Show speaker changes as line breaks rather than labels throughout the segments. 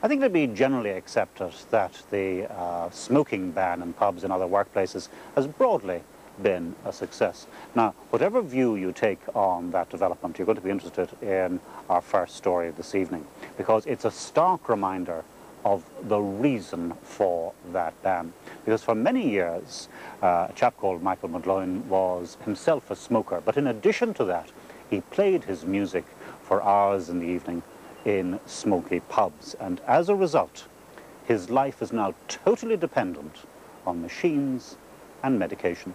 I think it'd be generally accepted that the smoking ban in pubs and other workplaces has broadly been a success. Now, whatever view you take on that development, you're going to be interested in our first story this evening, because it's a stark reminder of the reason for that ban. Because for many years, a chap called Michael McGloin was himself a smoker, but in addition to that, he played his music for hours in the evening in smoky pubs, and as a result, his life is now totally dependent on machines and medication.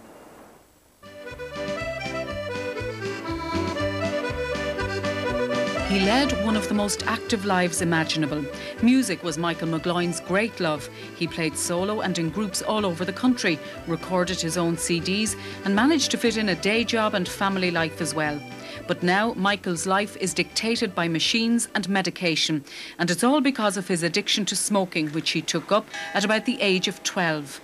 He led one of the most active lives imaginable. Music was Michael McGloin's great love. He played solo and in groups all over the country, recorded his own CDs and managed to fit in a day job and family life as well. But now Michael's life is dictated by machines and medication, and it's all because of his addiction to smoking, which he took up at about the age of 12.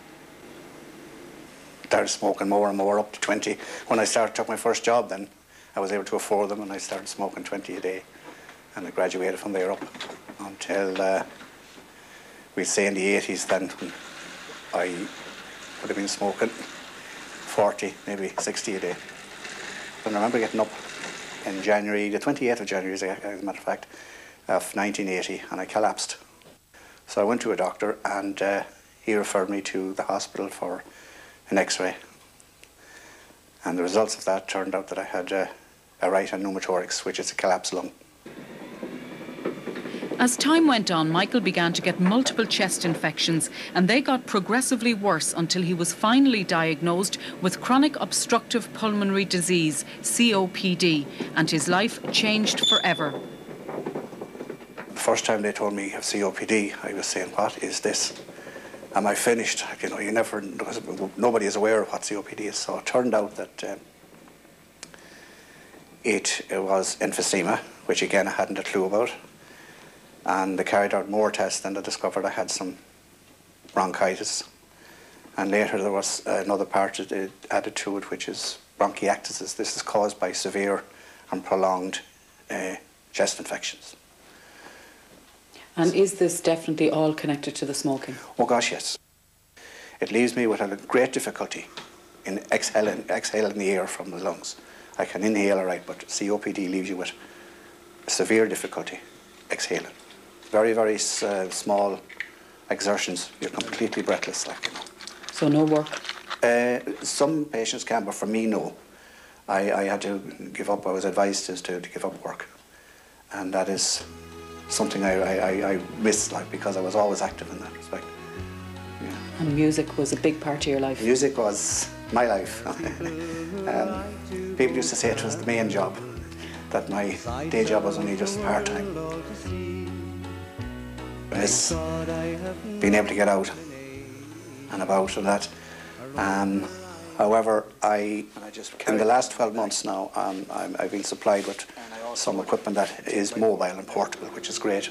Started smoking more and more up to 20. When I took my first job then, I was able to afford them and I started smoking 20 a day. And I graduated from there up until, we'd say in the 80s then, when I would have been smoking 40, maybe 60 a day. And I remember getting up in January, the 28th of January, as a matter of fact, of 1980, and I collapsed. So I went to a doctor and he referred me to the hospital for an X-ray. And the results of that turned out that I had a right pneumothorax, which is a collapsed lung.
As time went on, Michael began to get multiple chest infections, and they got progressively worse until he was finally diagnosed with chronic obstructive pulmonary disease, COPD, and his life changed forever.
The first time they told me I have COPD, I was saying, what is this? Am I finished? You know, nobody is aware of what COPD is. So it turned out that it was emphysema, which again I hadn't a clue about. And they carried out more tests and they discovered I had some bronchitis. And later there was another part added to it, which is bronchiectasis. This is caused by severe and prolonged chest infections.
And is this definitely all connected to the smoking?
Oh gosh, yes. It leaves me with a great difficulty in exhaling the air from the lungs. I can inhale all right, but COPD leaves you with severe difficulty exhaling. Very, very small exertions, you're completely breathless, like, you know.
So no work?
Some patients can, but for me, no. I had to give up, I was advised to give up work. And that is something I miss, like, because I was always active in that respect. Yeah.
And music was a big part of your life?
Music was my life. People used to say it was the main job, that my day job was only just part-time. It's being able to get out and about and that. However, in the last 12 months now, I've been supplied with some equipment that is mobile and portable, which is great.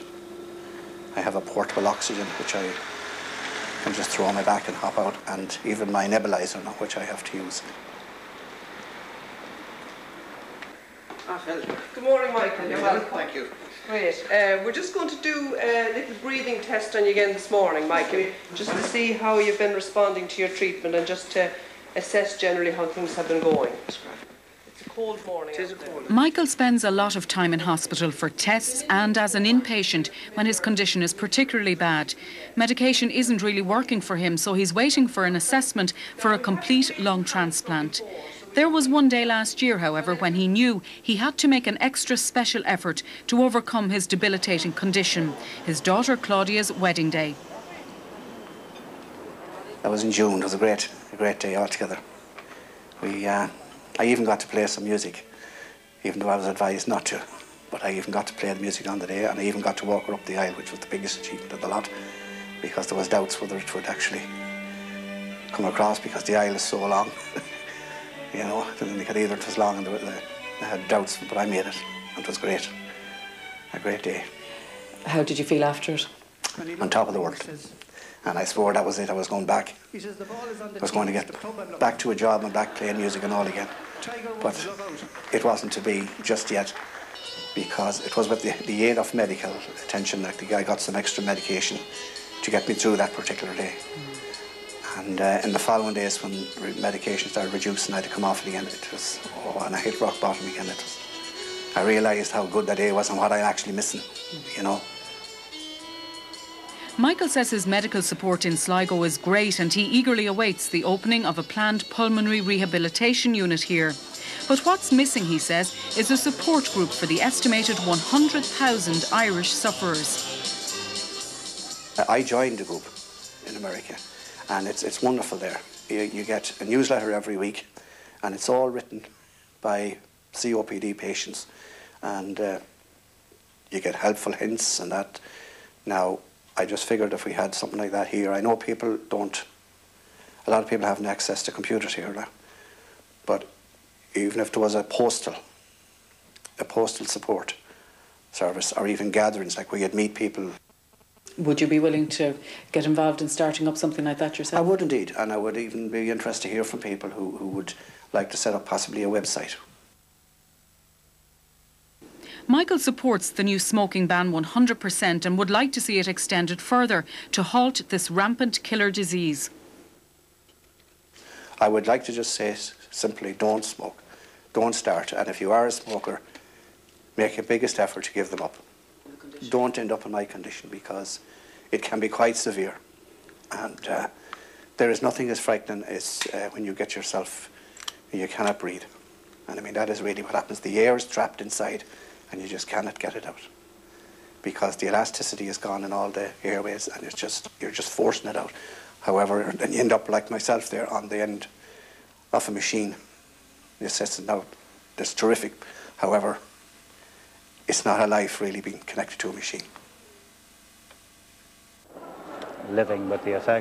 I have a portable oxygen, which I can just throw on my back and hop out, and even my nebulizer now, which I have to use.
Good morning, Michael. You're welcome.
Thank you.
Great. We're just going to do a little breathing test on you again this morning, Michael, just to see how you've been responding to your treatment and just to assess generally how things have been going. It's a cold morning. It is a cold.
Michael spends a lot of time in hospital for tests and as an inpatient when his condition is particularly bad. Medication isn't really working for him, so he's waiting for an assessment for a complete lung transplant. There was one day last year, however, when he knew he had to make an extra special effort to overcome his debilitating condition, his daughter Claudia's wedding day.
That was in June. It was a great day altogether. I even got to play some music, even though I was advised not to. But I even got to play the music on the day, and I even got to walk her up the aisle, which was the biggest achievement of the lot, because there was doubts whether it would actually come across, because the aisle is so long. You know, either it was long and I had doubts, but I made it, and it was great. A great day.
How did you feel after it?
On top of the world. And I swore that was it, I was going back. I was going to get back to a job and back playing music and all again. But it wasn't to be just yet. because it was with the aid of medical attention that the guy got some extra medication to get me through that particular day. And in the following days, when medication started reducing, I had to come off it again. It was, and I hit rock bottom again. I realised how good that day was and what I'm actually missing, you know.
Michael says his medical support in Sligo is great and he eagerly awaits the opening of a planned pulmonary rehabilitation unit here. But what's missing, he says, is a support group for the estimated 100,000 Irish sufferers.
I joined the group in America, and it's wonderful there. You get a newsletter every week, and it's all written by COPD patients, and you get helpful hints and that. Now, I just figured if we had something like that here, I know people don't, a lot of people haven't access to computers here now, but even if there was a postal support service, or even gatherings like where you'd meet people.
Would you be willing to get involved in starting up something like that yourself?
I would indeed, and I would even be interested to hear from people who would like to set up possibly a website.
Michael supports the new smoking ban 100% and would like to see it extended further to halt this rampant killer disease.
I would like to just say simply, don't smoke, don't start, and if you are a smoker, make your biggest effort to give them up. Don't end up in my condition, because it can be quite severe, and there is nothing as frightening as when you get yourself, you cannot breathe, and I mean that is really what happens. The air is trapped inside and you just cannot get it out, because the elasticity is gone in all the airways, and you're just forcing it out. However, then you end up like myself there on the end of a machine. The assistant now, that's terrific. However, it's not a life really being connected to a machine.
Living with the effect